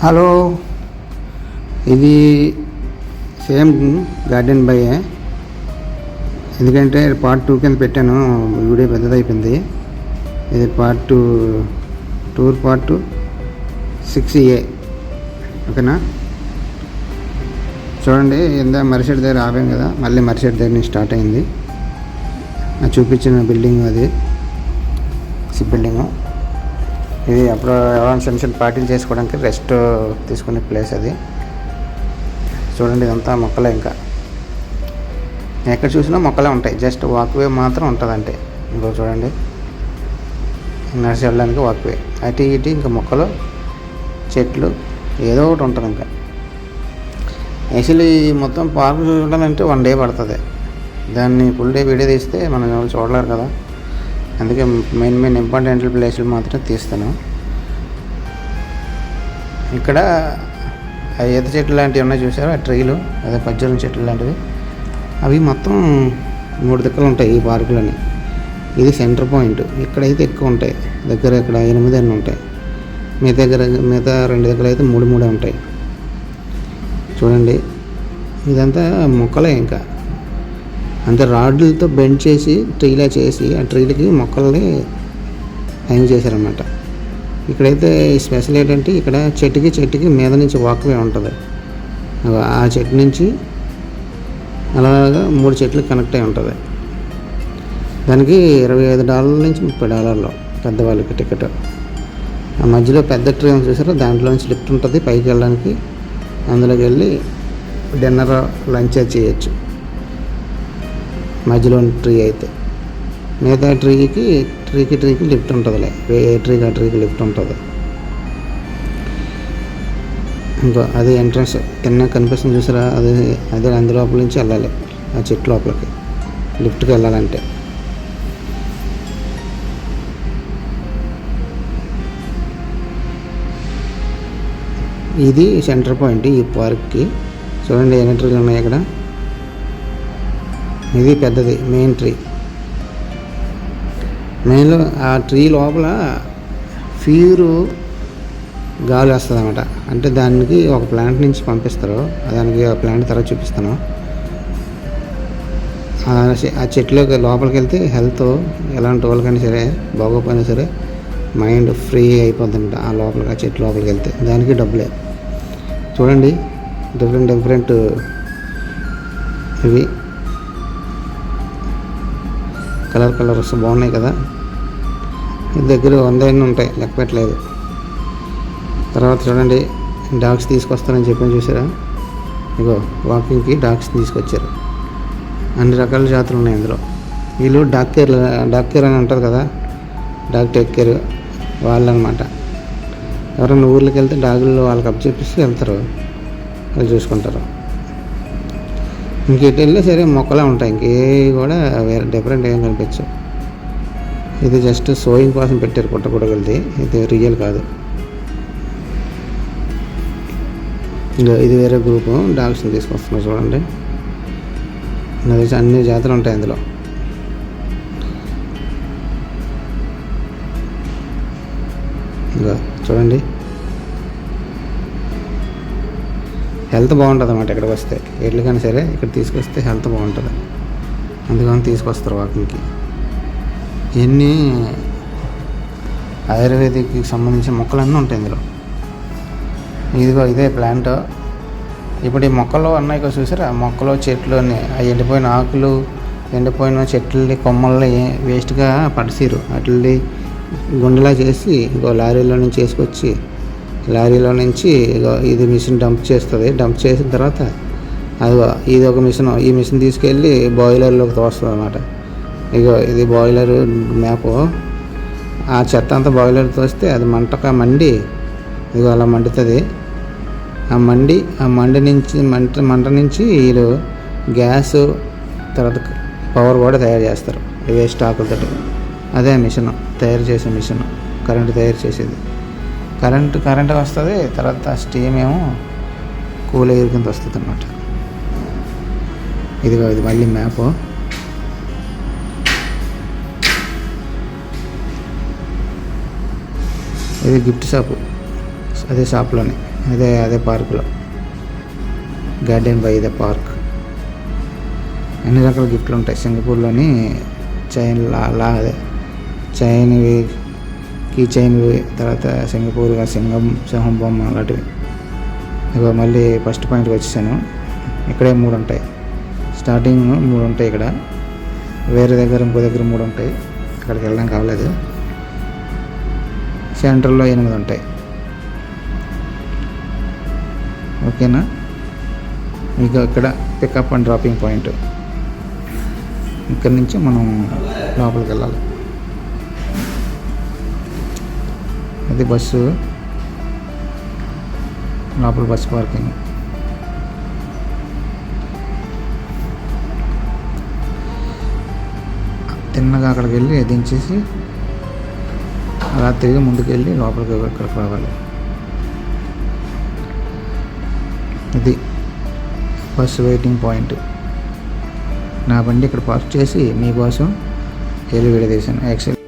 Hello, ఇది same garden బయ్యే. ఎందుకంటే part 2 కింద పెట్టాను, వీడియో పెద్దదైపోయింది. ఇది పార్ట్ 2 పార్ట్ 6A. ఓకేనా? చూడండి, ఇందా మరిసెట్ దగ్గర ఆపాం కదా, మళ్ళీ మరిసెట్ దగ్గర నుంచి స్టార్ట్ అయింది. చూపించిన బిల్డింగ్ అది సిప్ బిల్డింగు. ఇది అప్పుడు ఎవరైనా చిన్న చిన్న పార్టీలు చేసుకోవడానికి రెస్ట్ తీసుకునే ప్లేస్ అది. చూడండి, ఇదంతా మొక్కలే. ఇంకా ఎక్కడ చూసినా మొక్కలే ఉంటాయి, జస్ట్ వాక్వే మాత్రం ఉంటుంది. అంటే ఇంకో చూడండి, నడిచి వెళ్ళడానికి వాక్వే, అటు ఇటు ఇంకా మొక్కలు చెట్లు ఏదో ఒకటి ఉంటుంది. ఇంకా యాక్చువల్లీ మొత్తం పార్క్ చూడాలంటే 1 డే పడుతుంది. దాన్ని ఫుల్ డే వీడియో తీస్తే మనం ఎవరు చూడలేరు కదా. అందుకే మెయిన్ ఇంపార్టెంట్ ప్లేసులు మాత్రం తీస్తాను. ఇక్కడ ఈత చెట్లు లాంటివి ఉన్నాయి చూసారు, ఆ ట్రీలు, అదే ఖర్జూరం చెట్లు లాంటివి. అవి మొత్తం 3 దిక్కులు ఉంటాయి ఈ పార్కులని. ఇది సెంటర్ పాయింట్. ఇక్కడైతే ఎక్కువ ఉంటాయి, దగ్గర ఇక్కడ 8 అన్నీ ఉంటాయి. మిగతా 2 దగ్గర అయితే 3 ఉంటాయి. చూడండి, ఇదంతా మొక్కలే. ఇంకా అంతే రాడ్లతో బెండ్ చేసి ట్రీలా చేసి ఆ ట్రీలకి మొక్కల్ని హ్యాంగ్ చేశారన్నమాట. ఇక్కడైతే స్పెషల్ ఏంటంటే, ఇక్కడ చెట్టుకి మీద నుంచి వాక్వే ఉంటుంది. ఆ చెట్టు నుంచి అలాగా 3 చెట్లు కనెక్ట్ అయి ఉంటుంది. దానికి $25 నుంచి $30 పెద్దవాళ్ళకి టికెట్. ఆ మధ్యలో పెద్ద ట్రీ ఉంది చూసారో, దాంట్లోంచి లిఫ్ట్ ఉంటుంది పైకి వెళ్ళడానికి. అందులోకి వెళ్ళి డిన్నర్ లంచ్ చేయొచ్చు మధ్యలో ట్రీ అయితే. మిగతా ట్రీకి లిఫ్ట్ ఉంటుందిలే, ఏ ట్రీకి ఆ ట్రీకి లిఫ్ట్ ఉంటుంది. ఇంకా అది ఎంట్రన్స్ తిన్న కనిపిస్తుంది చూసారా, అదే అందు లోపల నుంచి వెళ్ళాలి ఆ చెట్టు లోపలికి, లిఫ్ట్కి వెళ్ళాలంటే. ఇది సెంటర్ పాయింట్ ఈ పార్క్కి. చూడండి ఎన్ని ట్రీలు ఉన్నాయి ఇక్కడ. ఇది పెద్దది మెయిన్ ట్రీ. మెయిన్లో ఆ ట్రీ లోపల ప్యూర్ గాలి వస్తుంది అన్నమాట. అంటే దానికి ఒక ప్లాంట్ నుంచి పంపిస్తారు, దానికి ఆ ప్లాంట్ తర్వాత చూపిస్తాను. ఆ చెట్లోకి లోపలికి వెళ్తే హెల్త్ ఎలాంటి వాళ్ళకైనా సరే, బాగోపోయినా సరే మైండ్ ఫ్రీ అయిపోద్ది అనమాట. ఆ లోపలికి, ఆ చెట్టు లోపలికి వెళ్తే దానికి డబ్బులే. చూడండి, డిఫరెంట్ ఇవి కలర్స్ బాగున్నాయి కదా. దగ్గర 100 ఉంటాయి, లెక్క పెట్టలేదు. తర్వాత చూడండి, డాగ్స్ తీసుకొస్తారని చెప్పాను చూసారా. ఇగో వాకింగ్కి డాగ్స్ తీసుకొచ్చారు. అన్ని రకాల జాతులు ఉన్నాయి ఇందులో. వీళ్ళు డాగ్ కేర్ అని ఉంటుంది కదా, డాగ్ టేక్ కేర్ వాళ్ళు అనమాట. ఎవరైనా ఊర్లోకి వెళ్తే డాగులు వాళ్ళకి అప్ చెప్పిస్తే వెళ్తారు, వాళ్ళు చూసుకుంటారు. ఇంకెటు వెళ్ళి సరే మొక్కలే ఉంటాయి, ఇంకే కూడా వేరే డిఫరెంట్ ఏం కనిపించవు. ఇది జస్ట్ షోయింగ్ కోసం పెట్టారు పుట్టగొడగలిది, ఇది రియల్ కాదు. ఇంకా ఇది వేరే గ్రూపు డాగ్స్ని తీసుకొస్తున్నారు. చూడండి, నాకు తెలిసి అన్ని జాతులు ఉంటాయి అందులో. ఇంకా చూడండి, హెల్త్ బాగుంటుంది అన్నమాట ఇక్కడికి వస్తే. ఎట్లకైనా సరే ఇక్కడ తీసుకొస్తే హెల్త్ బాగుంటుంది, అందుకని తీసుకొస్తారు వాకింగ్కి. ఇవన్నీ ఆయుర్వేదిక్కి సంబంధించిన మొక్కలన్నీ ఉంటాయి ఇందులో. ఇదే ప్లాంట్. ఇప్పుడు ఈ మొక్కలు అన్నాయి కదా చూసారా, ఆ మొక్కలు చెట్లు అన్నీ ఆ ఎండిపోయిన ఆకులు, ఎండిపోయిన చెట్లని కొమ్మల్ని వేస్ట్గా పడిసిరు, వాటిని గుండెలా చేసి ఇంకో లారీలో నుంచి వేసుకొచ్చి, లారీలో నుంచి ఇది మిషన్ డంప్ చేస్తుంది. డంప్ చేసిన తర్వాత ఇది ఒక మిషన్, ఈ మిషన్ తీసుకెళ్ళి బాయిలర్లోకి తోస్తుంది అన్నమాట. ఇది బాయిలర్ మ్యాప్. ఆ చెత్త అంతా బాయిలర్ తోస్తే అది మండి అలా మండుతుంది. ఆ మంట నుంచి వీళ్ళు గ్యాస్ తర్వాత పవర్ కూడా తయారు చేస్తారు ఈ వేస్ట్ ఆకులతో. అదే మిషన్ తయారు చేసే మిషన్, కరెంటు తయారు చేసేది. కరెంట్ వస్తుంది, తర్వాత స్టీమ్ ఏమో కూల్ ఎయిర్ కింద వస్తుంది అన్నమాట. ఇది మళ్ళీ మ్యాప్. ఇది గిఫ్ట్ షాపు, అదే షాప్లోనే అదే పార్కులో, గార్డెన్ బై ద పార్క్. అన్ని రకాల గిఫ్ట్లు ఉంటాయి సింగపూర్లోని. చైన్ అదే చైన్వి, కీ చైన్వి, తర్వాత సింగపూర్గా సింహం బొమ్మ అలాంటివి. ఇక మళ్ళీ ఫస్ట్ పాయింట్కి వచ్చేసాను. ఇక్కడే 3 ఉంటాయి, స్టార్టింగ్ 3 ఉంటాయి ఇక్కడ. వేరే దగ్గర ఇంకో దగ్గర 3 ఉంటాయి, అక్కడికి వెళ్ళడం కావలేదు. సెంటర్లో 8 ఉంటాయి. ఓకేనా. మీకు ఇక్కడ పికప్ అండ్ డ్రాపింగ్ పాయింట్. ఇక్కడి నుంచి మనం లోపలికి వెళ్ళాలి. అది బస్సు లోపల, బస్సు పార్కింగ్. తిన్నగా అక్కడికి వెళ్ళి దించేసి అలా తిరిగి ముందుకు వెళ్ళి లోపలికి ఇక్కడికి రావాలి. ఇది బస్సు వెయిటింగ్ పాయింట్. నా బండి ఇక్కడ పార్క్ చేసి మీకోసం వెళ్ళి విడదీశాను. యాక్చువల్